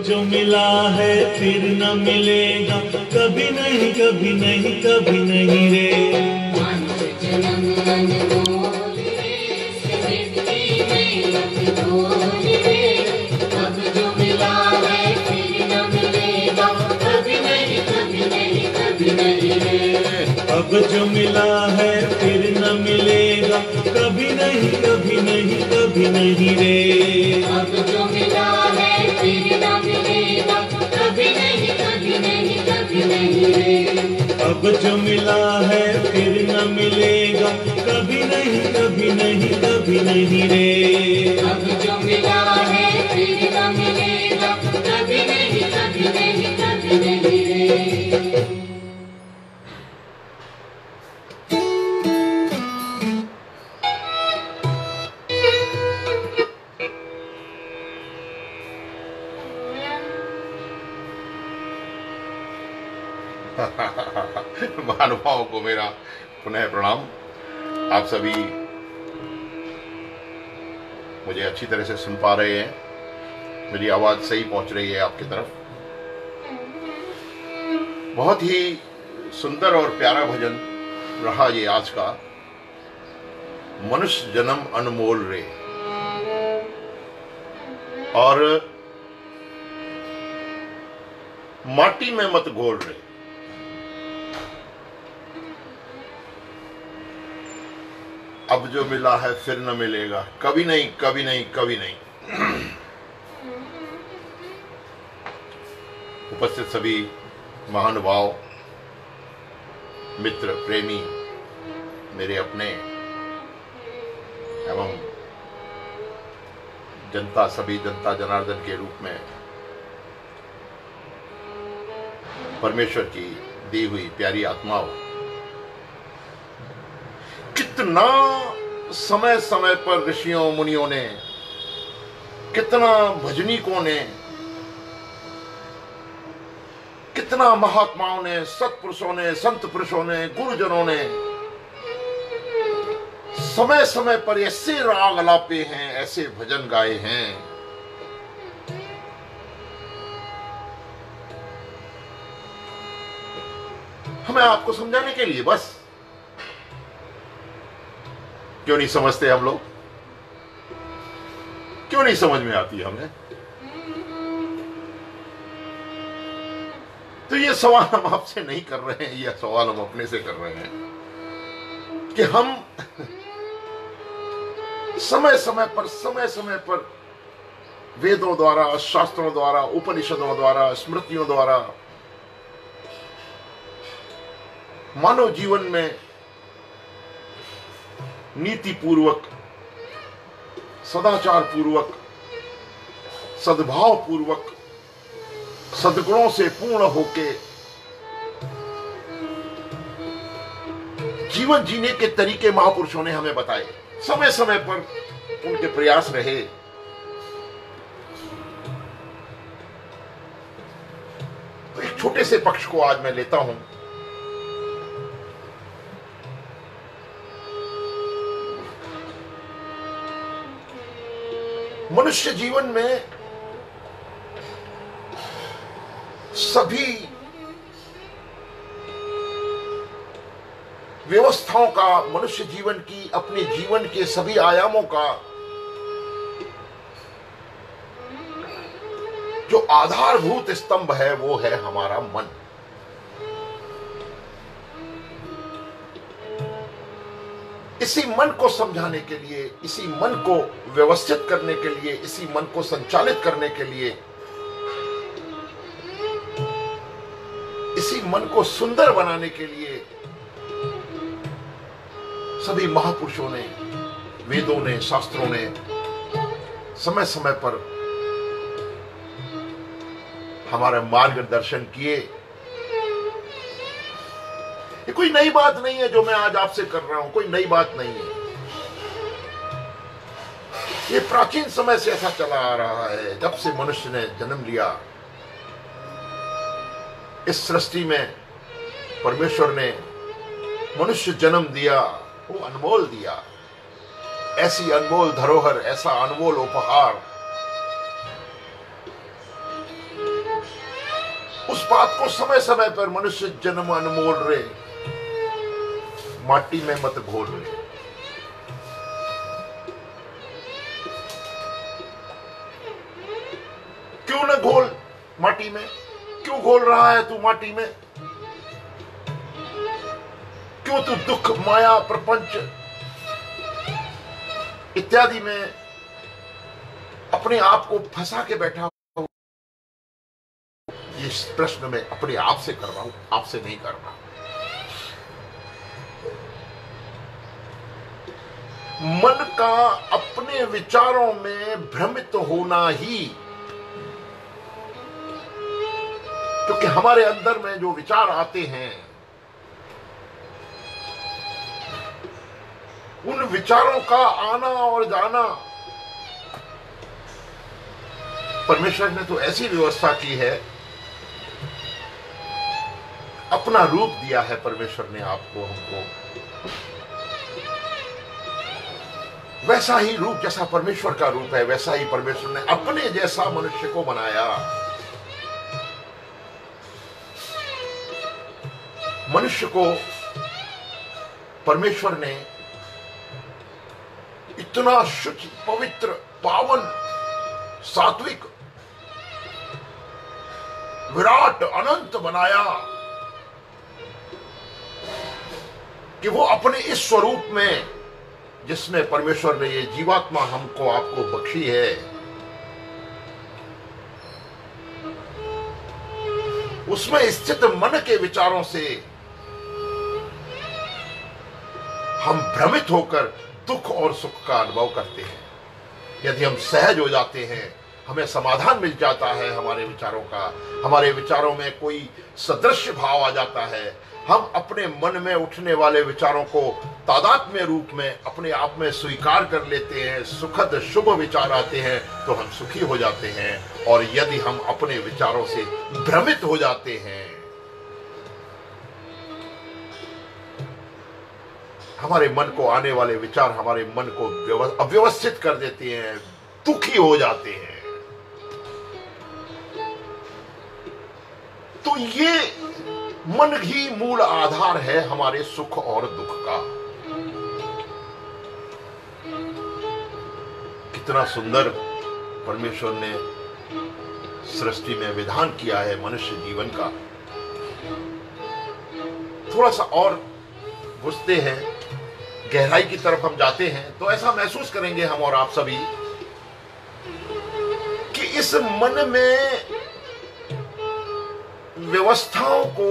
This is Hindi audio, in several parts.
जो मिला है फिर न मिलेगा, कभी नहीं कभी नहीं कभी नहीं रे। मानव जन्म अनमोल रे, सृष्टि में अनमोल रे। अब जो मिला है फिर न मिलेगा, कभी नहीं कभी नहीं कभी नहीं रे। अब जो मिला है फिर न मिलेगा, कभी नहीं कभी नहीं कभी नहीं रे। अब जो मिला है फिर न मिलेगा, कभी नहीं कभी नहीं कभी नहीं रे। अब जो मिला है फिर न मिलेगा, कभी नहीं कभी नहीं कभी नहीं रे। अब जो मिला है फिर न मिलेगा, कभी नहीं कभी नहीं कभी नहीं रे। महानुभावों को मेरा पुनः प्रणाम। आप सभी मुझे अच्छी तरह से सुन पा रहे हैं, मेरी आवाज सही पहुंच रही है आपकी तरफ। बहुत ही सुंदर और प्यारा भजन रहा ये आज का, मनुष्य जन्म अनमोल रे। और माटी में मत घोल रे। अब जो मिला है फिर न मिलेगा, कभी नहीं कभी नहीं कभी नहीं। उपस्थित सभी महानुभाव, मित्र, प्रेमी, मेरे अपने एवं जनता, सभी जनता जनार्दन के रूप में परमेश्वर की दी हुई प्यारी आत्माओं, कितना समय समय पर ऋषियों मुनियों ने, कितना भजनीकों ने, कितना महात्माओं ने, सत्पुरुषों ने, संत पुरुषों ने, गुरुजनों ने समय समय पर ऐसे राग अलापे हैं, ऐसे भजन गाए हैं, हमें आपको समझाने के लिए बस। क्यों नहीं समझते हम लोग? क्यों नहीं समझ में आती हमें? तो ये सवाल हम आपसे नहीं कर रहे हैं, यह सवाल हम अपने से कर रहे हैं कि हम समय समय पर वेदों द्वारा, शास्त्रों द्वारा, उपनिषदों द्वारा, स्मृतियों द्वारा मानव जीवन में नीति पूर्वक, सदाचार पूर्वक, सद्भाव पूर्वक, सद्गुणों से पूर्ण होके जीवन जीने के तरीके महापुरुषों ने हमें बताए। समय समय पर उनके प्रयास रहे। तो एक छोटे से पक्ष को आज मैं लेता हूं। मनुष्य जीवन में सभी व्यवस्थाओं का, मनुष्य जीवन की, अपने जीवन के सभी आयामों का जो आधारभूत स्तंभ है वो है हमारा मन। इसी मन को समझाने के लिए, इसी मन को व्यवस्थित करने के लिए, इसी मन को संचालित करने के लिए, इसी मन को सुंदर बनाने के लिए सभी महापुरुषों ने, वेदों ने, शास्त्रों ने समय समय पर हमारे मार्गदर्शन किए। ये कोई नई बात नहीं है जो मैं आज आपसे कर रहा हूं, कोई नई बात नहीं है। ये प्राचीन समय से ऐसा चला आ रहा है। जब से मनुष्य ने जन्म लिया, इस सृष्टि में परमेश्वर ने मनुष्य जन्म दिया, वो अनमोल दिया। ऐसी अनमोल धरोहर, ऐसा अनमोल उपहार उस बात को समय समय पर मनुष्य जन्म अनमोल रे, माटी में मत घोल रे। क्यों न घोल माटी में? क्यों घोल रहा है तू माटी में? क्यों तू दुख, माया, प्रपंच इत्यादि में अपने आप को फंसा के बैठा हूं? इस प्रश्न में अपने आप से कर रहा हूं, आपसे नहीं कर रहा। मन का अपने विचारों में भ्रमित होना ही, क्योंकि हमारे अंदर में जो विचार आते हैं, उन विचारों का आना और जाना परमेश्वर ने तो ऐसी व्यवस्था की है, अपना रूप दिया है परमेश्वर ने आपको, हमको वैसा ही रूप, जैसा परमेश्वर का रूप है वैसा ही परमेश्वर ने अपने जैसा मनुष्य को बनाया। मनुष्य को परमेश्वर ने इतना शुद्ध, पवित्र, पावन, सात्विक, विराट, अनंत बनाया कि वो अपने इस स्वरूप में, जिसमें परमेश्वर ने ये जीवात्मा हमको आपको बख्शी है, उसमें स्थित मन के विचारों से हम भ्रमित होकर दुख और सुख का अनुभव करते हैं। यदि हम सहज हो जाते हैं, हमें समाधान मिल जाता है हमारे विचारों का, हमारे विचारों में कोई सदृश भाव आ जाता है, हम अपने मन में उठने वाले विचारों को तादात्म्य रूप में अपने आप में स्वीकार कर लेते हैं, सुखद शुभ विचार आते हैं तो हम सुखी हो जाते हैं। और यदि हम अपने विचारों से भ्रमित हो जाते हैं, हमारे मन को आने वाले विचार हमारे मन को अव्यवस्थित कर देते हैं, दुखी हो जाते हैं। तो ये मन ही मूल आधार है हमारे सुख और दुख का। कितना सुंदर परमेश्वर ने सृष्टि में विधान किया है मनुष्य जीवन का। थोड़ा सा और घुसते हैं, गहराई की तरफ हम जाते हैं तो ऐसा महसूस करेंगे हम और आप सभी कि इस मन में व्यवस्थाओं को,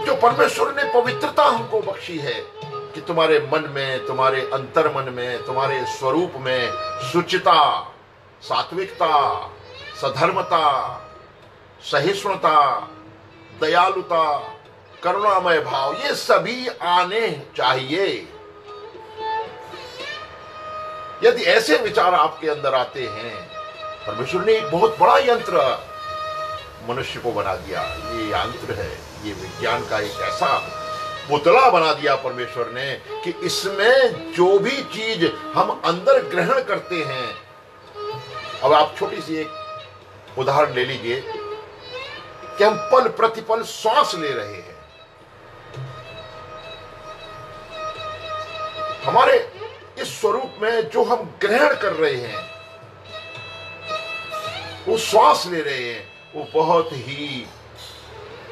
जो परमेश्वर ने पवित्रता हमको बख्शी है कि तुम्हारे मन में, तुम्हारे अंतर मन में, तुम्हारे स्वरूप में शुचिता, सात्विकता, सधर्मता, सहिष्णुता, दयालुता, करुणामय भाव, ये सभी आने चाहिए। यदि ऐसे विचार आपके अंदर आते हैं, परमेश्वर ने एक बहुत बड़ा यंत्र मनुष्य को बना दिया। ये यंत्र है, ये विज्ञान का एक ऐसा पुतला बना दिया परमेश्वर ने कि इसमें जो भी चीज हम अंदर ग्रहण करते हैं, अब आप छोटी सी एक उदाहरण ले लीजिए कि हम पल प्रतिपल श्वास ले रहे हैं, हमारे इस स्वरूप में जो हम ग्रहण कर रहे हैं, वो श्वास ले रहे हैं, वो बहुत ही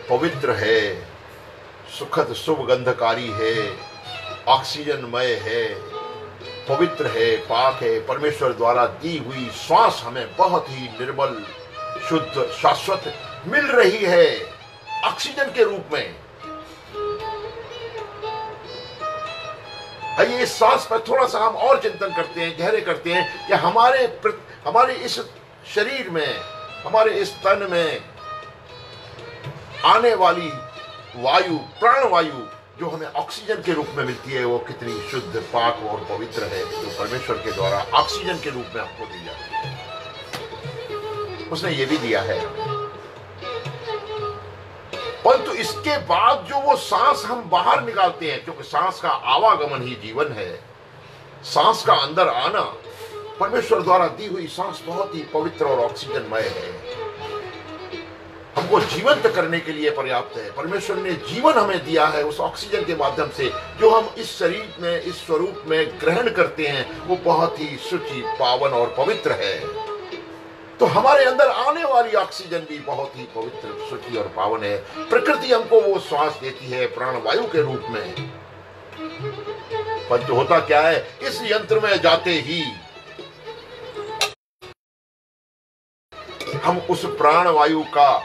पवित्र है, सुखद शुभ गंधकारी है, ऑक्सीजनमय है, पवित्र है, पाक है। परमेश्वर द्वारा दी हुई श्वास हमें बहुत ही निर्मल, शुद्ध, शाश्वत मिल रही है ऑक्सीजन के रूप में। आइए इस सांस पर थोड़ा सा हम और चिंतन करते हैं, गहरे करते हैं कि हमारे इस शरीर में, हमारे इस तन में आने वाली वायु, प्राण वायु जो हमें ऑक्सीजन के रूप में मिलती है, वो कितनी शुद्ध, पाक और पवित्र है, जो परमेश्वर के द्वारा ऑक्सीजन के रूप में हमको दी जाती है। उसने ये भी दिया है, परंतु इसके बाद जो वो सांस हम बाहर निकालते हैं, क्योंकि सांस का आवागमन ही जीवन है, सांस का अंदर आना परमेश्वर द्वारा दी हुई सांस बहुत ही पवित्र और ऑक्सीजनमय है, हमको जीवंत करने के लिए पर्याप्त है। परमेश्वर ने जीवन हमें दिया है उस ऑक्सीजन के माध्यम से, जो हम इस शरीर में, इस स्वरूप में ग्रहण करते हैं, वो बहुत ही शुचि, पावन और पवित्र है। तो हमारे अंदर आने वाली ऑक्सीजन भी बहुत ही पवित्र, शुचि और पावन है। प्रकृति हमको वो श्वास देती है प्राणवायु के रूप में, परंतु होता क्या है, इस यंत्र में जाते ही हम उस प्राणवायु का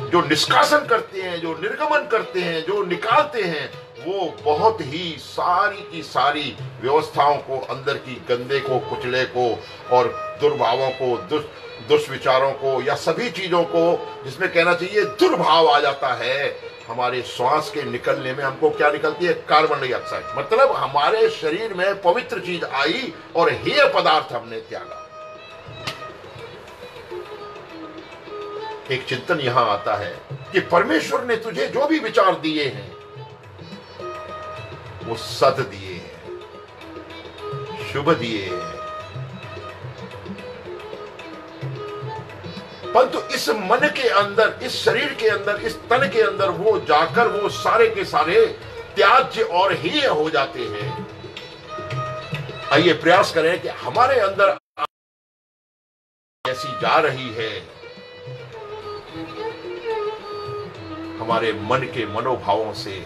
जो निष्कासन करते हैं, जो निर्गमन करते हैं, जो निकालते हैं, वो बहुत ही सारी की सारी व्यवस्थाओं को, अंदर की गंदे को, कुचले को और दुर्भावों को, दुष्विचारों को या सभी चीजों को, जिसमें कहना चाहिए दुर्भाव आ जाता है, हमारे श्वास के निकलने में हमको क्या निकलती है, कार्बन डाइऑक्साइड। मतलब हमारे शरीर में पवित्र चीज आई और हेय पदार्थ हमने त्यागा। एक चिंतन यहां आता है कि परमेश्वर ने तुझे जो भी विचार दिए हैं वो सद दिए हैं, शुभ दिए हैं, परंतु इस मन के अंदर, इस शरीर के अंदर, इस तन के अंदर वो जाकर वो सारे के सारे त्याज्य और हेय हो जाते हैं। आइए प्रयास करें कि हमारे अंदर ऐसी जा रही है, हमारे मन के मनोभावों से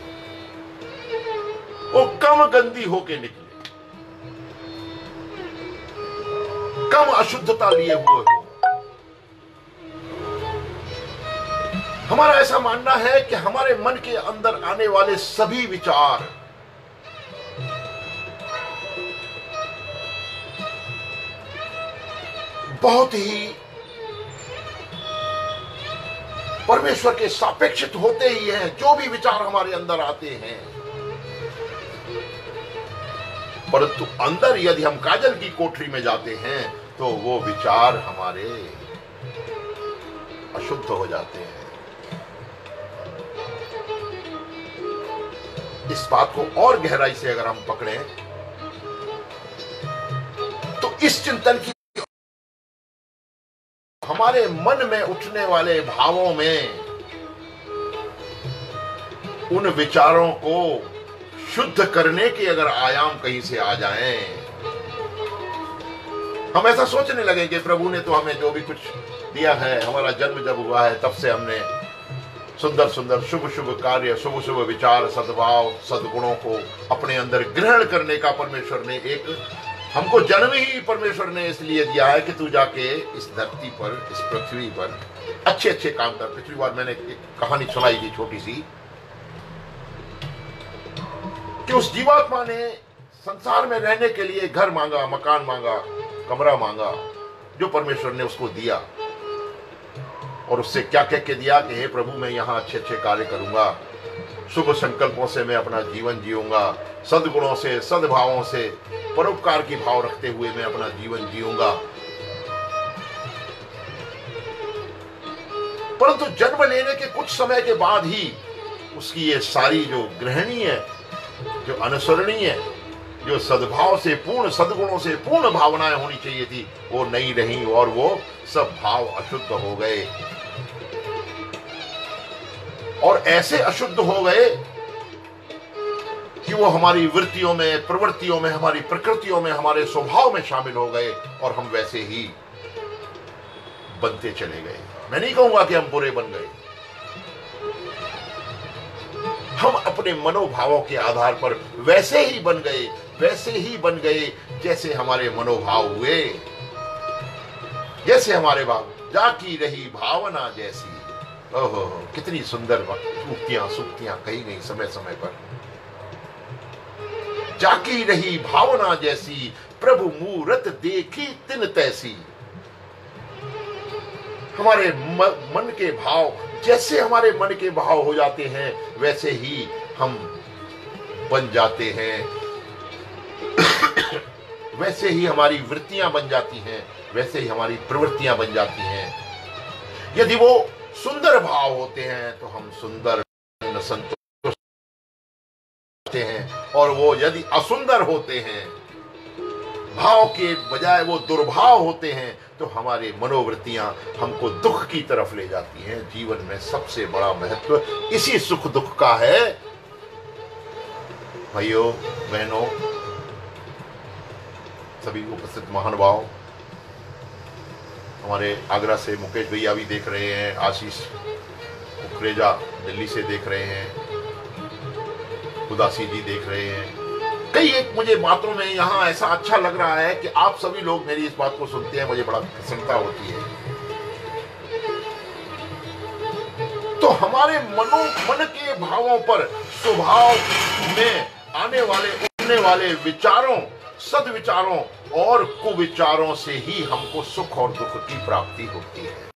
वो कम गंदी होके निकले, कम अशुद्धता लिए हुए हो। हमारा ऐसा मानना है कि हमारे मन के अंदर आने वाले सभी विचार बहुत ही परमेश्वर के सापेक्षित होते ही हैं। जो भी विचार हमारे अंदर आते हैं, परंतु अंदर यदि हम काजल की कोठरी में जाते हैं तो वो विचार हमारे अशुद्ध हो जाते हैं। इस बात को और गहराई से अगर हम पकड़ें तो इस चिंतन की हमारे मन में उठने वाले भावों में उन विचारों को शुद्ध करने के अगर आयाम कहीं से आ जाएं, हम ऐसा सोचने लगे कि प्रभु ने तो हमें जो भी कुछ दिया है, हमारा जन्म जब हुआ है तब से हमने सुंदर सुंदर शुभ शुभ कार्य, शुभ शुभ विचार, सद्भाव, सद्गुणों को अपने अंदर ग्रहण करने का परमेश्वर ने एक हमको जन्म ही परमेश्वर ने इसलिए दिया है कि तू जाके इस धरती पर, इस पृथ्वी पर अच्छे अच्छे काम कर। पिछली बार मैंने एक कहानी सुनाई थी छोटी सी, कि उस जीवात्मा ने संसार में रहने के लिए घर मांगा, मकान मांगा, कमरा मांगा, जो परमेश्वर ने उसको दिया, और उससे क्या कह के दिया कि हे प्रभु, मैं यहां अच्छे अच्छे कार्य करूंगा, शुभ संकल्पों से मैं अपना जीवन जीऊंगा, सद्गुणों से, सद्भावों से, परोपकार की भाव रखते हुए मैं अपना जीवन जीऊंगा। परंतु जन्म लेने के कुछ समय के बाद ही उसकी ये सारी जो ग्रहणीय, जो अनुसरणीय, जो सद्भाव से पूर्ण, सद्गुणों से पूर्ण भावनाएं होनी चाहिए थी, वो नहीं रही और वो सब भाव अशुद्ध हो गए। और ऐसे अशुद्ध हो गए कि वो हमारी वृत्तियों में, प्रवृत्तियों में, हमारी प्रकृतियों में, हमारे स्वभाव में शामिल हो गए और हम वैसे ही बनते चले गए। मैं नहीं कहूंगा कि हम बुरे बन गए, हम अपने मनोभावों के आधार पर वैसे ही बन गए, वैसे ही बन गए जैसे हमारे मनोभाव हुए, जैसे हमारे भाव। जाकी रही भावना जैसी, ओहो कितनी सुंदर सूक्तियां कही गई समय समय पर। जाकी रही भावना जैसी, प्रभु मूरत देखी तिन तैसी। हमारे मन के भाव, जैसे हमारे मन के भाव हो जाते हैं वैसे ही हम बन जाते हैं, वैसे ही हमारी वृत्तियां बन जाती हैं, वैसे ही हमारी प्रवृत्तियां बन जाती हैं। यदि वो सुंदर भाव होते हैं तो हम सुंदर संतुष्ट हैं, और वो यदि असुंदर होते हैं भाव के बजाय वो दुर्भाव होते हैं, तो हमारी मनोवृत्तियां हमको दुख की तरफ ले जाती हैं। जीवन में सबसे बड़ा महत्व इसी सुख दुख का है। भाइयों बहनों, सभी उपस्थित महानुभाव, हमारे आगरा से मुकेश भैया भी देख रहे हैं, आशीष कुकरेजा दिल्ली से देख रहे हैं, उदासी जी देख रहे हैं। कई एक मुझे बातों में यहाँ ऐसा अच्छा लग रहा है कि आप सभी लोग मेरी इस बात को सुनते हैं, मुझे बड़ा प्रसन्नता होती है। तो हमारे मन के भावों पर, स्वभाव में आने वाले उठने वाले विचारों, सद्विचारों और कुविचारों से ही हमको सुख और दुख की प्राप्ति होती है।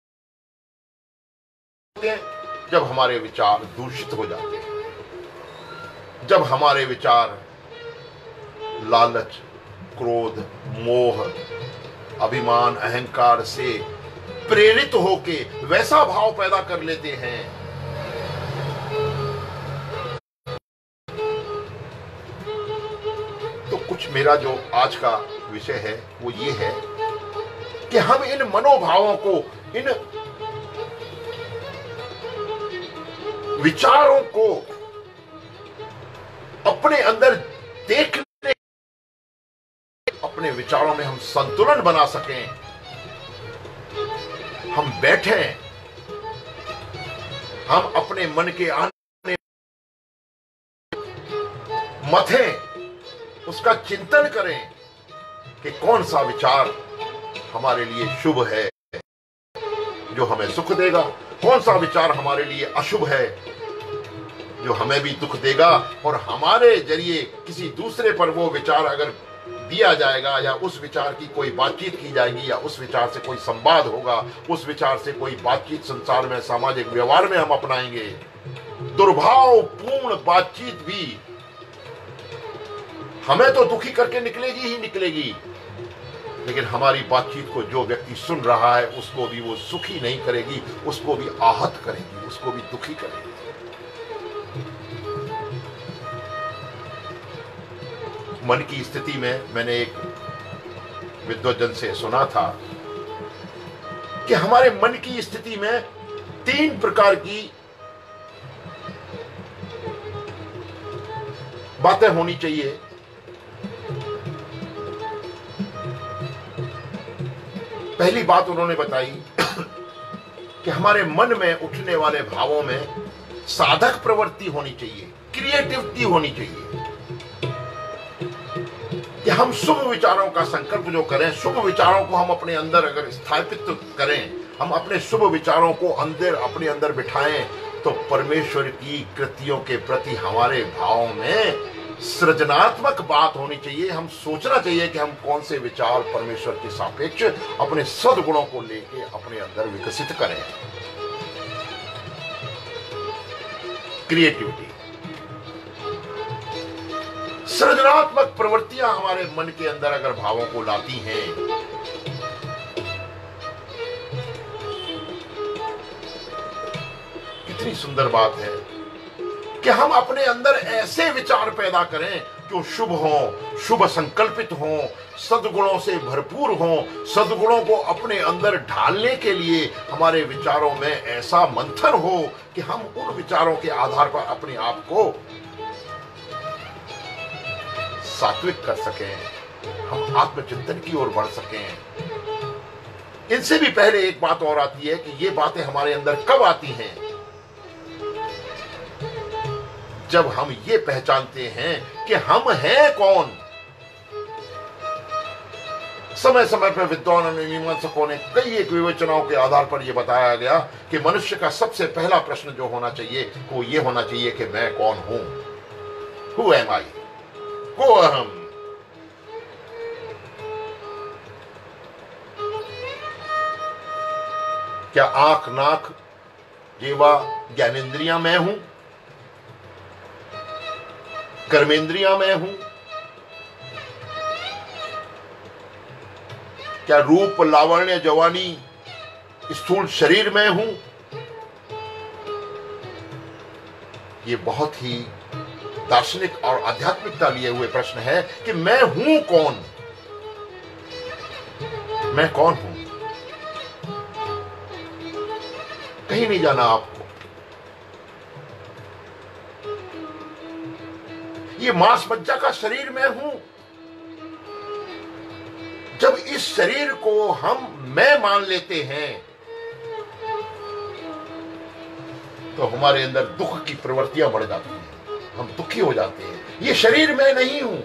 जब हमारे विचार दूषित हो जाते हैं, जब हमारे विचार लालच, क्रोध, मोह, अभिमान, अहंकार से प्रेरित होके वैसा भाव पैदा कर लेते हैं, तो कुछ मेरा जो आज का विषय है वो ये है कि हम इन मनोभावों को, इन विचारों को अपने अंदर देखने, अपने विचारों में हम संतुलन बना सकें। हम बैठें, हम अपने मन के आने मथें, उसका चिंतन करें कि कौन सा विचार हमारे लिए शुभ है, जो हमें सुख देगा, कौन सा विचार हमारे लिए अशुभ है, जो हमें भी दुख देगा, और हमारे जरिए किसी दूसरे पर वो विचार अगर दिया जाएगा, या उस विचार की कोई बातचीत की जाएगी, या उस विचार से कोई संवाद होगा, उस विचार से कोई बातचीत संसार में, सामाजिक व्यवहार में हम अपनाएंगे। दुर्भावपूर्ण बातचीत भी हमें तो दुखी करके निकलेगी ही निकलेगी, लेकिन हमारी बातचीत को जो व्यक्ति सुन रहा है उसको भी वो सुखी नहीं करेगी, उसको भी आहत करेगी, उसको भी दुखी करेगी। मन की स्थिति में मैंने एक विद्वजन से सुना था कि हमारे मन की स्थिति में 3 प्रकार की बातें होनी चाहिए। पहली बात उन्होंने बताई कि हमारे मन में उठने वाले भावों में साधक प्रवृत्ति होनी चाहिए, क्रिएटिविटी होनी चाहिए, कि हम शुभ विचारों का संकल्प जो करें, शुभ विचारों को हम अपने अंदर अगर स्थापित करें, हम अपने शुभ विचारों को अपने अंदर बिठाएं, तो परमेश्वर की कृतियों के प्रति हमारे भावों में सृजनात्मक बात होनी चाहिए। हम सोचना चाहिए कि हम कौन से विचार परमेश्वर के सापेक्ष अपने सद्गुणों को लेके अपने अंदर विकसित करें। क्रिएटिविटी, सृजनात्मक प्रवृत्तियां हमारे मन के अंदर अगर भावों को लाती हैं, कितनी सुंदर बात है कि हम अपने अंदर ऐसे विचार पैदा करें जो शुभ हों, शुभ संकल्पित हों, सद्गुणों से भरपूर हों। सद्गुणों को अपने अंदर ढालने के लिए हमारे विचारों में ऐसा मंथन हो कि हम उन विचारों के आधार पर अपने आप को सात्विक कर सकें, हम आत्मचिंतन की ओर बढ़ सकें। इनसे भी पहले एक बात और आती है कि ये बातें हमारे अंदर कब आती हैं? जब हम ये पहचानते हैं कि हम हैं कौन। समय समय पर विद्वान और मीमांसकों ने कई एक विवेचनाओं के आधार पर यह बताया गया कि मनुष्य का सबसे पहला प्रश्न जो होना चाहिए वो ये होना चाहिए कि मैं कौन हूं। हु एम आई, को अहम। क्या आंख, नाक, जीवा, ज्ञानेंद्रियां मैं हूं? कर्मेंद्रियां मैं हूं? क्या रूप, लावण्य, जवानी, स्थूल शरीर में हूं? ये बहुत ही दार्शनिक और आध्यात्मिकता लिए हुए प्रश्न है कि मैं हूं कौन। मैं कौन हूं? कहीं नहीं जाना आपको। ये मांस मज्जा का शरीर मैं हूं। जब इस शरीर को हम मैं मान लेते हैं तो हमारे अंदर दुख की प्रवृत्तियां बढ़ जाती हैं, हम दुखी हो जाते हैं। ये शरीर मैं नहीं हूं।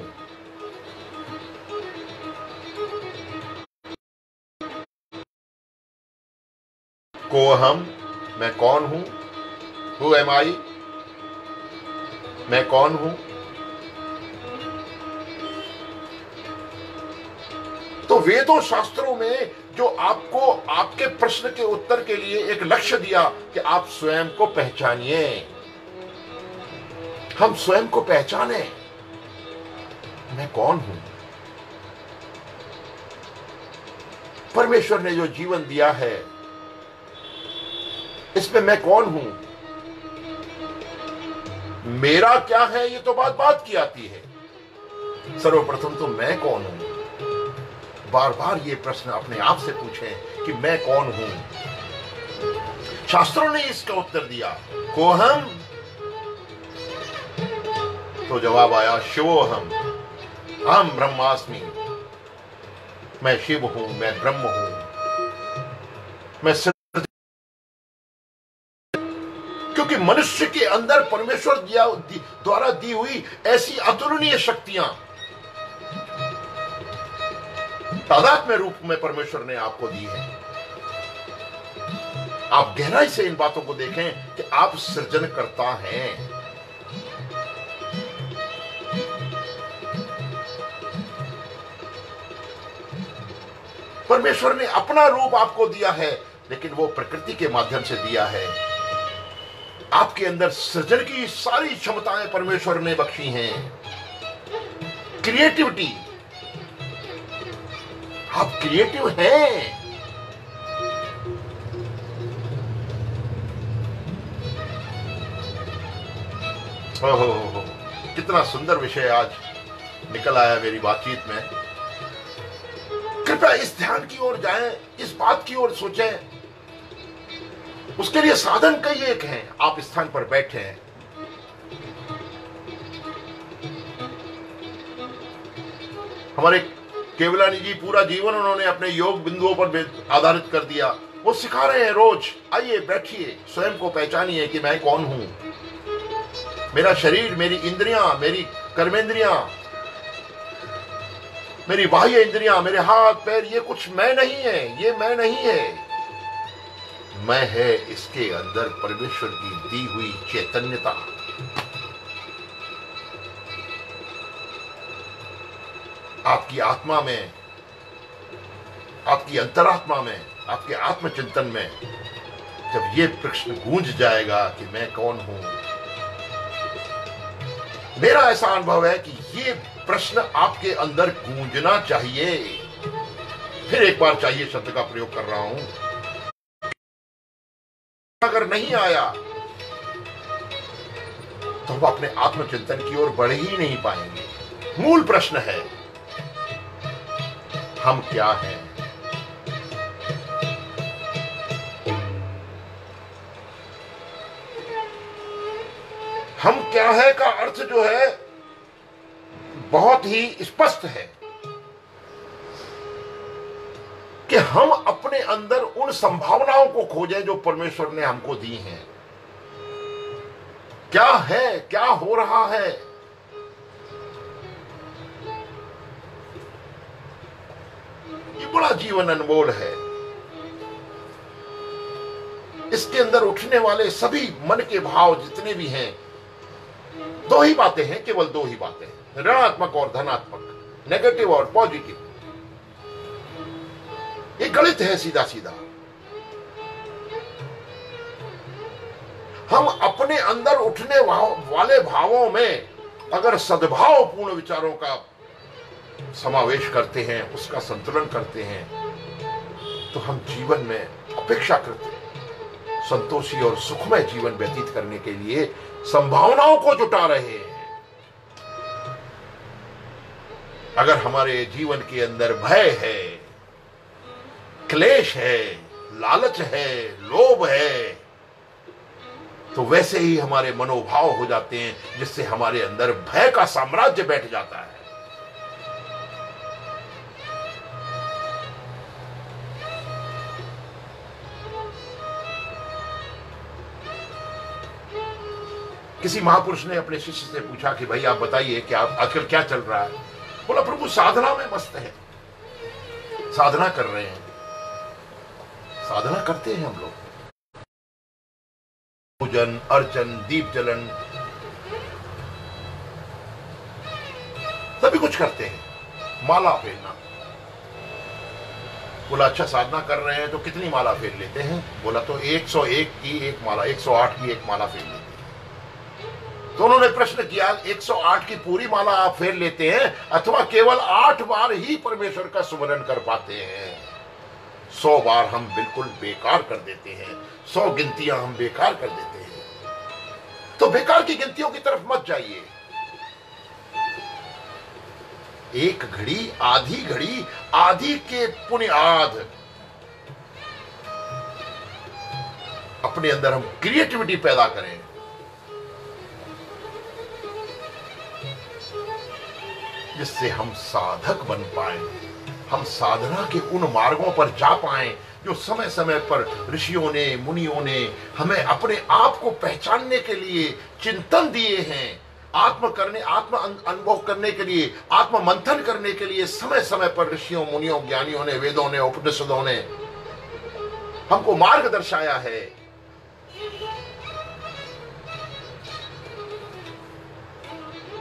को हम, मैं कौन हूं? हु एम आई? मैं कौन हूं? तो वेदों शास्त्रों में जो आपको आपके प्रश्न के उत्तर के लिए एक लक्ष्य दिया कि आप स्वयं को पहचानिए। हम स्वयं को पहचाने, मैं कौन हूं? परमेश्वर ने जो जीवन दिया है इसमें मैं कौन हूं? मेरा क्या है ये तो बात की आती है। सर्वप्रथम तो मैं कौन हूं? बार बार ये प्रश्न अपने आप से पूछें कि मैं कौन हूं। शास्त्रों ने इसका उत्तर दिया, को हम, तो जवाब आया शिवोहम, अहम ब्रह्मास्मि। मैं शिव हूं, मैं ब्रह्म हूं, मैं क्योंकि मनुष्य के अंदर परमेश्वर द्वारा दी हुई ऐसी अतुलनीय शक्तियां तादात्म्य रूप में परमेश्वर ने आपको दी है। आप गहराई से इन बातों को देखें कि आप सृजनकर्ता हैं। परमेश्वर ने अपना रूप आपको दिया है, लेकिन वो प्रकृति के माध्यम से दिया है। आपके अंदर सृजन की सारी क्षमताएं परमेश्वर ने बख्शी हैं। क्रिएटिविटी, आप क्रिएटिव हैं। हो, कितना सुंदर विषय आज निकल आया मेरी बातचीत में। कृपया इस ध्यान की ओर जाएं, इस बात की ओर सोचें। उसके लिए साधन कई एक हैं। आप स्थान पर बैठे हैं, हमारे केवलानी जी पूरा जीवन उन्होंने अपने योग बिंदुओं पर आधारित कर दिया। वो सिखा रहे हैं रोज, आइए बैठिए, स्वयं को पहचानिए कि मैं कौन हूं। मेरा शरीर, मेरी इंद्रियां, मेरी कर्मेंद्रियां, मेरी बाह्य इंद्रियां, मेरे हाथ पैर, ये कुछ मैं नहीं है, ये मैं नहीं है। मैं है इसके अंदर परमेश्वर की दी हुई चैतन्यता। आपकी आत्मा में, आपकी अंतरात्मा में, आपके आत्मचिंतन में जब ये प्रश्न गूंज जाएगा कि मैं कौन हूं, मेरा ऐसा अनुभव है कि ये प्रश्न आपके अंदर गूंजना चाहिए। फिर एक बार चाहिए शब्द का प्रयोग कर रहा हूं। अगर नहीं आया तो हम अपने आत्मचिंतन की ओर बढ़ ही नहीं पाएंगे। मूल प्रश्न है, हम क्या हैं? हम क्या है का अर्थ जो है बहुत ही स्पष्ट है कि हम अपने अंदर उन संभावनाओं को खोजें जो परमेश्वर ने हमको दी हैं। क्या है, क्या हो रहा है, ये बड़ा जीवन अनमोल है। इसके अंदर उठने वाले सभी मन के भाव जितने भी हैं, दो ही बातें हैं, केवल दो ही बातें हैं, ऋणात्मक और धनात्मक, नेगेटिव और पॉजिटिव। ये गणित है सीधा सीधा। हम अपने अंदर उठने वाले भावों में अगर सद्भावपूर्ण विचारों का समावेश करते हैं, उसका संतुलन करते हैं, तो हम जीवन में अपेक्षाकृत संतोषी और सुखमय जीवन व्यतीत करने के लिए संभावनाओं को जुटा रहे हैं। अगर हमारे जीवन के अंदर भय है, क्लेश है, लालच है, लोभ है, तो वैसे ही हमारे मनोभाव हो जाते हैं, जिससे हमारे अंदर भय का साम्राज्य बैठ जाता है। किसी महापुरुष ने अपने शिष्य से पूछा कि भाई आप बताइए कि आप आजकल क्या चल रहा है। बोला प्रभु साधना में मस्त है, साधना कर रहे हैं। साधना करते हैं हम लोग, पूजन अर्चन दीप जलन सभी कुछ करते हैं। माला फेरना, बोला अच्छा साधना कर रहे हैं तो कितनी माला फेर लेते हैं। बोला तो 101 की एक माला, 108 की एक माला फेर लेते हैं। तो उन्होंने प्रश्न किया 108 की पूरी माला आप फेर लेते हैं अथवा केवल 8 बार ही परमेश्वर का सुमरन कर पाते हैं। 100 बार हम बिल्कुल बेकार कर देते हैं, 100 गिनतियां हम बेकार कर देते हैं। तो बेकार की गिनतियों की तरफ मत जाइए। एक घड़ी आधी के पुण्य आध अपने अंदर हम क्रिएटिविटी पैदा करें, जिससे हम साधक बन पाए, हम साधना के उन मार्गों पर जा पाए जो समय समय पर ऋषियों ने मुनियों ने हमें अपने आप को पहचानने के लिए चिंतन दिए हैं। आत्म अनुभव करने के लिए, आत्म मंथन करने के लिए समय समय पर ऋषियों मुनियों ज्ञानियों ने, वेदों ने, उपनिषदों ने हमको मार्ग दर्शाया है।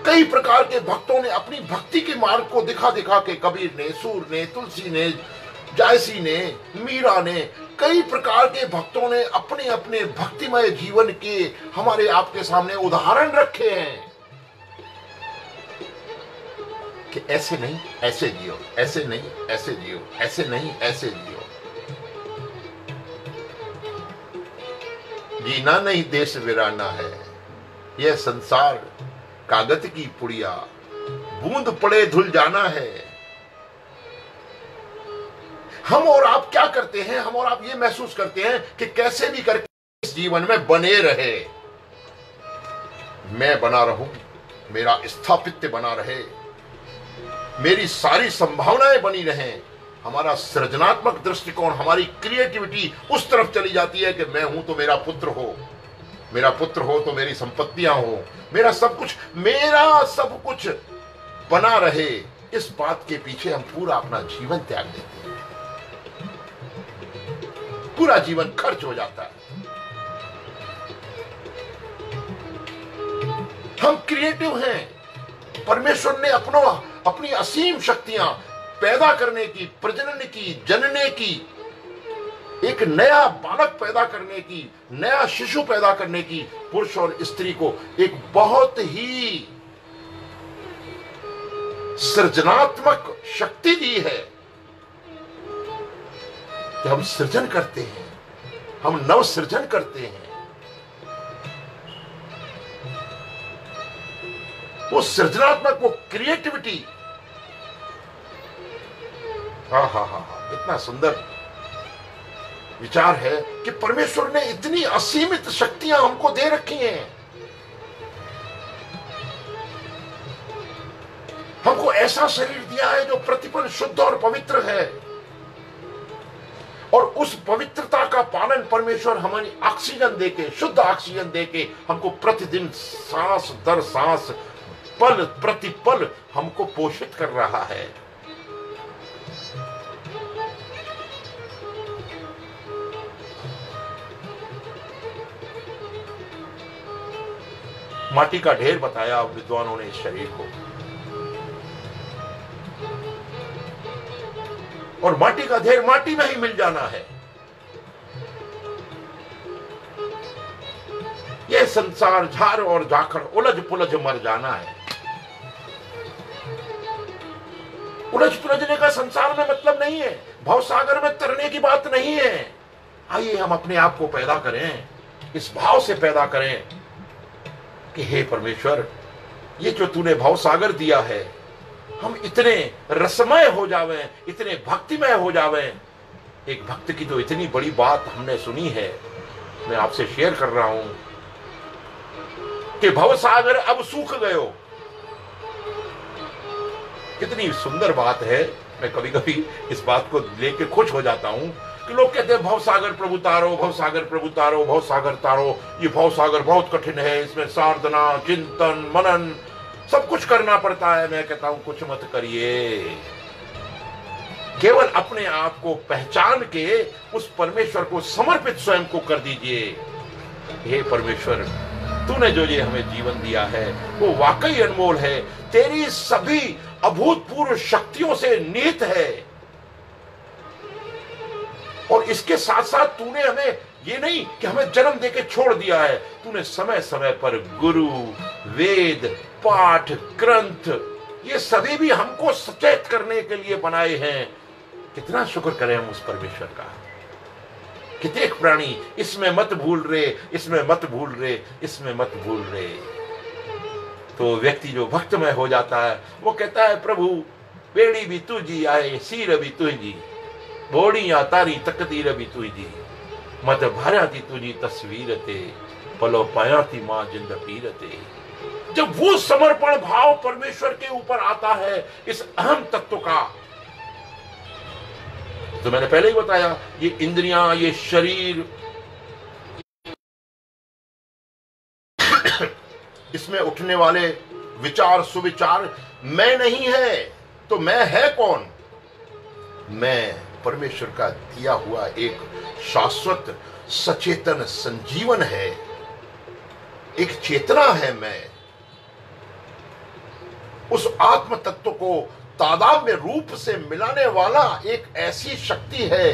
कई प्रकार के भक्तों ने अपनी भक्ति के मार्ग को दिखा दिखा के, कबीर ने, सूर ने, तुलसी ने, जायसी ने, मीरा ने, कई प्रकार के भक्तों ने अपने अपने भक्तिमय जीवन के हमारे आपके सामने उदाहरण रखे हैं कि ऐसे नहीं ऐसे जियो, ऐसे नहीं ऐसे जियो, ऐसे नहीं ऐसे जियो। जीना नहीं देश वीराना है, यह संसार कागज की पुड़िया, बूंद पड़े धुल जाना है। हम और आप क्या करते हैं? हम और आप ये महसूस करते हैं कि कैसे भी करके इस जीवन में बने रहे, मैं बना रहूं, मेरा स्थापित्य बना रहे, मेरी सारी संभावनाएं बनी रहें। हमारा सृजनात्मक दृष्टिकोण, हमारी क्रिएटिविटी उस तरफ चली जाती है कि मैं हूं तो मेरा पुत्र हो, मेरा पुत्र हो तो मेरी संपत्तियां हो, मेरा सब कुछ बना रहे। इस बात के पीछे हम पूरा अपना जीवन त्याग देते हैं, पूरा जीवन खर्च हो जाता है। हम क्रिएटिव हैं। परमेश्वर ने अपनी असीम शक्तियां पैदा करने की, प्रजनन की, जनने की, एक नया बालक पैदा करने की, नया शिशु पैदा करने की, पुरुष और स्त्री को एक बहुत ही सृजनात्मक शक्ति दी है कि हम सृजन करते हैं, हम नव सृजन करते हैं। वो सृजनात्मक, वो क्रिएटिविटी, इतना सुंदर विचार है कि परमेश्वर ने इतनी असीमित शक्तियां हमको दे रखी हैं। हमको ऐसा शरीर दिया है जो प्रतिपल शुद्ध और पवित्र है, और उस पवित्रता का पालन परमेश्वर हमारी ऑक्सीजन देके, शुद्ध ऑक्सीजन देके हमको प्रतिदिन सांस दर सांस, पल प्रतिपल हमको पोषित कर रहा है। माटी का ढेर बताया विद्वानों ने इस शरीर को, और माटी का ढेर माटी में ही मिल जाना है। यह संसार झाड़ और झाखड़, उलझ पुलझ मर जाना है। उलझ पुलझने का संसार में मतलब नहीं है, भवसागर में तरने की बात नहीं है। आइए हम अपने आप को पैदा करें, इस भाव से पैदा करें कि हे परमेश्वर, ये जो तूने भवसागर दिया है, हम इतने रसमय हो जावें, इतने भक्तिमय हो जावें एक भक्त की तो इतनी बड़ी बात हमने सुनी है, मैं आपसे शेयर कर रहा हूं कि भवसागर अब सूख गयो। कितनी सुंदर बात है। मैं कभी कभी इस बात को लेके खुश हो जाता हूं कि लोग कहते हैं भवसागर प्रभु तारो, भवसागर प्रभु तारो, भवसागर तारो। ये भवसागर बहुत कठिन है, इसमें साधना, चिंतन, मनन सब कुछ करना पड़ता है। मैं कहता हूं कुछ मत करिए, केवल अपने आप को पहचान के उस परमेश्वर को समर्पित स्वयं को कर दीजिए। हे परमेश्वर, तूने जो ये हमें जीवन दिया है वो वाकई अनमोल है, तेरी सभी अभूतपूर्व शक्तियों से निहित है। और इसके साथ साथ तूने हमें ये नहीं कि हमें जन्म देके छोड़ दिया है, तूने समय समय पर गुरु, वेद, पाठ, ग्रंथ ये सभी भी हमको सचेत करने के लिए बनाए हैं। कितना शुक्र करें हम उस परमेश्वर का। कितने प्राणी इसमें मत भूल रे, इसमें मत भूल रे, इसमें मत भूल रे। तो व्यक्ति जो भक्तमय हो जाता है वो कहता है प्रभु बेड़ी भी तुझी आए, सीर भी तुझी, बोड़ियां तारी तकदीर भी तुझी, मत भरा थी तुझी तस्वीर ते, पलो पाया थी मां जिंद पीर ते। जब वो समर्पण भाव परमेश्वर के ऊपर आता है, इस अहम तत्व का, तो मैंने पहले ही बताया ये इंद्रियां, ये शरीर, इसमें उठने वाले विचार सुविचार मैं नहीं है, तो मैं है कौन? मैं परमेश्वर का दिया हुआ एक शाश्वत सचेतन संजीवन है, एक चेतना है। मैं उस आत्म तत्व को तादात्म्य रूप से मिलाने वाला एक ऐसी शक्ति है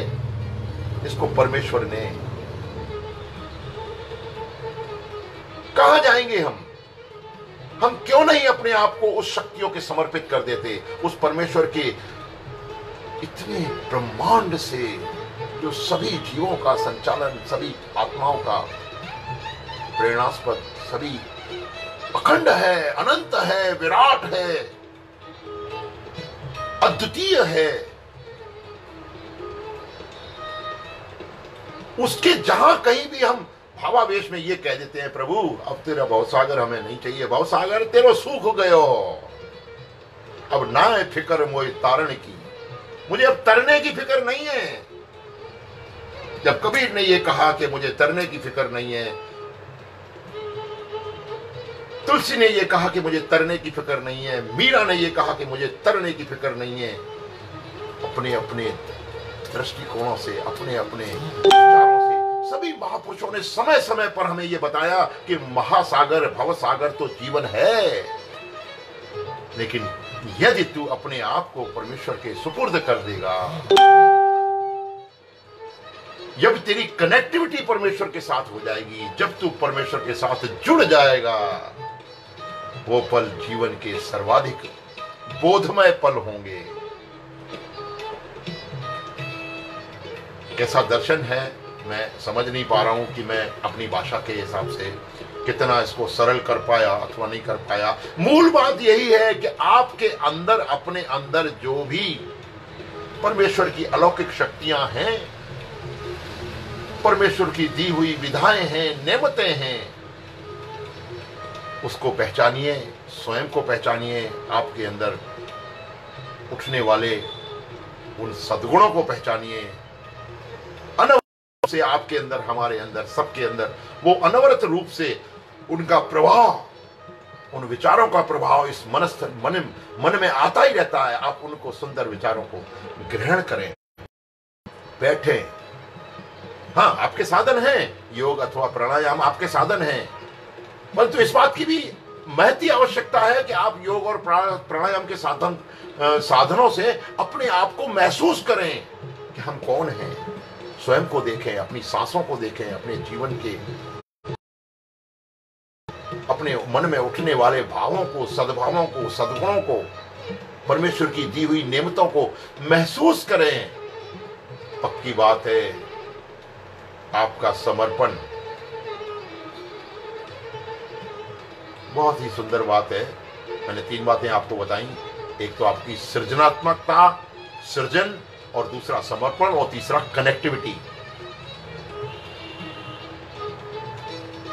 जिसको परमेश्वर ने, कहां जाएंगे हम क्यों नहीं अपने आप को उस शक्तियों के समर्पित कर देते, उस परमेश्वर के इतने ब्रह्मांड से जो सभी जीवों का संचालन, सभी आत्माओं का प्रेरणास्पद, सभी अखंड है, अनंत है, विराट है, अद्वितीय है। उसके जहां कहीं भी हम भावावेश में ये कह देते हैं प्रभु अब तेरा भवसागर हमें नहीं चाहिए, भवसागर तेरो सूख गयो, अब ना है फिक्र मोए तारण की, मुझे अब तरने की फिक्र नहीं है। जब कबीर ने ये कहा कि मुझे तरने की फिक्र नहीं है, तुलसी ने ये कहा कि मुझे तरने की फिक्र नहीं है, मीरा ने ये कहा कि मुझे तरने की फिक्र नहीं है, अपने अपने दृष्टिकोणों से, अपने अपने विचारों से सभी महापुरुषों ने समय समय पर हमें यह बताया कि महासागर भवसागर तो जीवन है, लेकिन यदि तू अपने आप को परमेश्वर के सुपुर्द कर देगा, जब तेरी कनेक्टिविटी परमेश्वर के साथ हो जाएगी, जब तू परमेश्वर के साथ जुड़ जाएगा, वो पल जीवन के सर्वाधिक बोधमय पल होंगे। कैसा दर्शन है मैं समझ नहीं पा रहा हूं कि मैं अपनी भाषा के हिसाब से कितना इसको सरल कर पाया अथवा नहीं कर पाया। मूल बात यही है कि आपके अंदर, अपने अंदर जो भी परमेश्वर की अलौकिक शक्तियां हैं, परमेश्वर की दी हुई विधाएं हैं, नेमतें हैं, उसको पहचानिए, स्वयं को पहचानिए, आपके अंदर उठने वाले उन सद्गुणों को पहचानिए, अनवरत से आपके अंदर, हमारे अंदर, सबके अंदर वो अनवरत रूप से उनका प्रभाव, उन विचारों का प्रभाव इस मन में आता ही रहता है। आप उनको सुंदर विचारों को ग्रहण करें, बैठें। हाँ, आपके साधन हैं, योग अथवा प्राणायाम आपके साधन हैं, परंतु इस बात की भी महती आवश्यकता है कि आप योग और प्राणायाम के साधनों से अपने आप को महसूस करें कि हम कौन हैं, स्वयं को देखें, अपनी सांसों को देखें, अपने जीवन के, अपने मन में उठने वाले भावों को, सद्भावों को, सद्गुणों को, परमेश्वर की दी हुई नेमतों को महसूस करें। पक्की बात है, आपका समर्पण बहुत ही सुंदर बात है। मैंने 3 बातें आपको बताई। एक तो आपकी सृजनात्मकता, सृजन, और दूसरा समर्पण और तीसरा connectivity.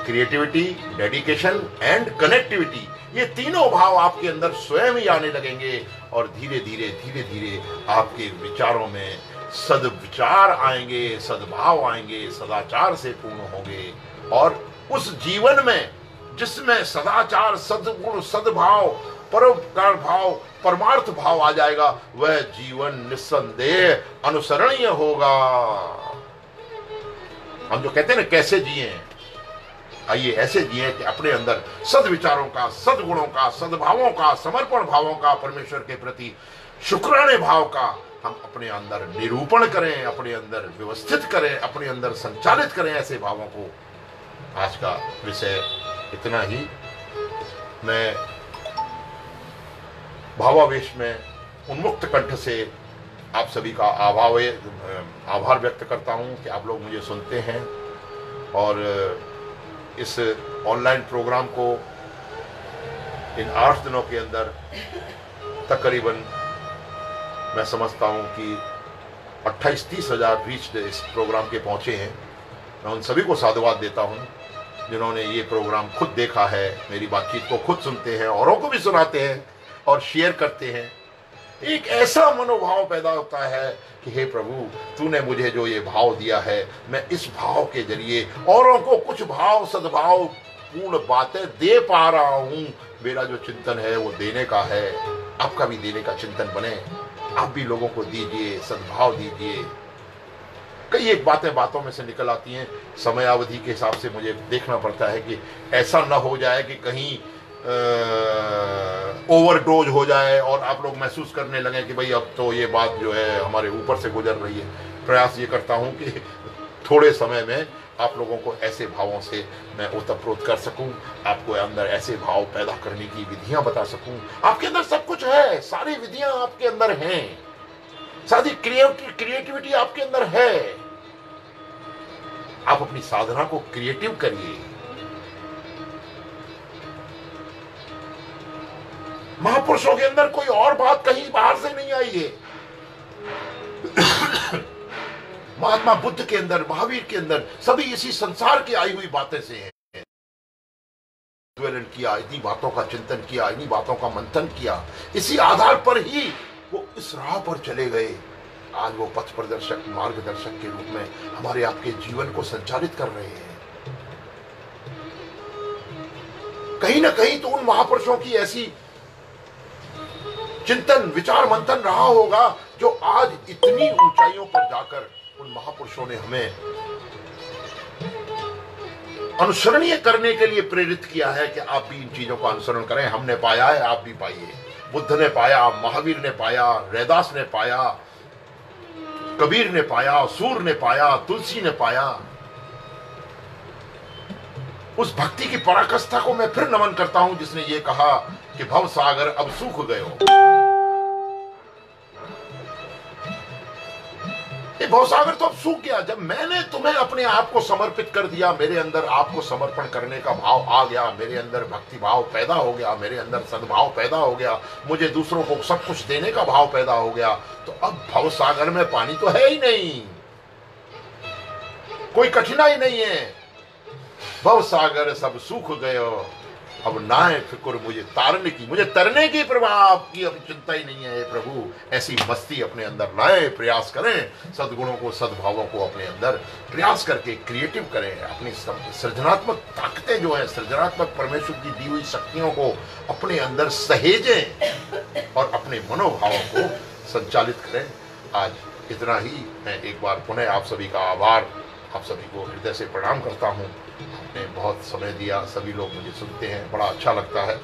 Creativity, dedication and connectivity, ये तीनों भाव आपके अंदर स्वयं ही आने लगेंगे और धीरे धीरे आपके विचारों में सद्विचार आएंगे, सद्भाव आएंगे, सदाचार से पूर्ण होंगे। और उस जीवन में जिसमें सदाचार, सद्गुण, सद्भाव, परोपकार भाव, परमार्थ भाव आ जाएगा, वह जीवन निस्संदेह अनुसरणीय होगा। हम जो कहते हैं ना कैसे जिए, आइए ऐसे जिए कि अपने अंदर सद्विचारों का, सद्गुणों का, सद्भावों का, समर्पण भावों का, परमेश्वर के प्रति शुक्राने भाव का हम अपने अंदर निरूपण करें, अपने अंदर व्यवस्थित करें, अपने अंदर संचालित करें ऐसे भावों को। आज का विषय इतना ही। मैं भावावेश में उन्मुक्त कंठ से आप सभी का आभार व्यक्त करता हूं कि आप लोग मुझे सुनते हैं और इस ऑनलाइन प्रोग्राम को इन 8 दिनों के अंदर तकरीबन मैं समझता हूं कि 28-30 हजार रीच इस प्रोग्राम के पहुंचे हैं। मैं उन सभी को साधुवाद देता हूं जिन्होंने ये प्रोग्राम खुद देखा है, मेरी बातचीत को खुद सुनते हैं, औरों को भी सुनाते हैं और शेयर करते हैं। एक ऐसा मनोभाव पैदा होता है कि हे प्रभु, तूने मुझे जो ये भाव दिया है, मैं इस भाव के जरिए औरों को कुछ भाव, सद्भाव पूर्ण बातें दे पा रहा हूं। मेरा जो चिंतन है वो देने का है, आपका भी देने का चिंतन बने। आप भी लोगों को दीजिए, सद्भाव दीजिए। कई एक बातों में से निकल आती हैं, समय अवधि के हिसाब से मुझे देखना पड़ता है कि ऐसा न हो जाए कि कहीं ओवरडोज हो जाए और आप लोग महसूस करने लगे कि भाई अब तो ये बात जो है हमारे ऊपर से गुजर रही है। प्रयास ये करता हूं कि थोड़े समय में आप लोगों को ऐसे भावों से मैं ओतप्रोत कर सकूं, आपको अंदर ऐसे भाव पैदा करने की विधियां बता सकूं। आपके अंदर सब कुछ है, सारी विधियां आपके अंदर हैं, सारी क्रिएटिविटी आपके अंदर है। आप अपनी साधना को क्रिएटिव करिए। महापुरुषों के अंदर कोई और बात कहीं बाहर से नहीं आई है। महात्मा बुद्ध के अंदर, महावीर के अंदर, सभी इसी संसार की आई हुई बातें से हैं। किया, इन्हीं बातों का चिंतन किया, इन्हीं बातों का मंथन किया, इसी आधार पर ही वो इस राह पर चले गए। आज वो पथ प्रदर्शक, मार्गदर्शक के रूप में हमारे आपके जीवन को संचालित कर रहे हैं। कहीं ना कहीं तो उन महापुरुषों की ऐसी चिंतन, विचार, मंथन रहा होगा जो आज इतनी ऊंचाइयों पर जाकर उन महापुरुषों ने हमें अनुसरणीय करने के लिए प्रेरित किया है कि आप भी इन चीजों का अनुसरण करें। हमने पाया है, आप भी पाइए। बुद्ध ने पाया, महावीर ने पाया, रैदास ने पाया, कबीर ने पाया, सूर ने पाया, तुलसी ने पाया। उस भक्ति की पराकाष्ठा को मैं फिर नमन करता हूं जिसने ये कहा कि भव सागर अब सूख गयो। भवसागर तो अब सूख गया। जब मैंने तुम्हें अपने आप को समर्पित कर दिया, मेरे अंदर आपको समर्पण करने का भाव आ गया, मेरे अंदर भक्ति भाव पैदा हो गया, मेरे अंदर सद्भाव पैदा हो गया, मुझे दूसरों को सब कुछ देने का भाव पैदा हो गया, तो अब भवसागर में पानी तो है ही नहीं, कोई कठिनाई नहीं है। भवसागर सब सूख गयो, अब ना है फिक्र मुझे तारने की, मुझे तरने की प्रवाह आपकी अब चिंता ही नहीं है। प्रभु ऐसी मस्ती अपने अंदर लाए, प्रयास करें, सद्गुणों को, सद्भावों को अपने अंदर प्रयास करके क्रिएटिव करें। अपनी सृजनात्मक ताकतें जो है, सृजनात्मक परमेश्वर की दी हुई शक्तियों को अपने अंदर सहेजें और अपने मनोभावों को संचालित करें। आज इतना ही। मैं एक बार पुनः आप सभी का आभार, आप सभी को हृदय से प्रणाम करता हूँ। आपने बहुत समय दिया, सभी लोग मुझे सुनते हैं, बड़ा अच्छा लगता है।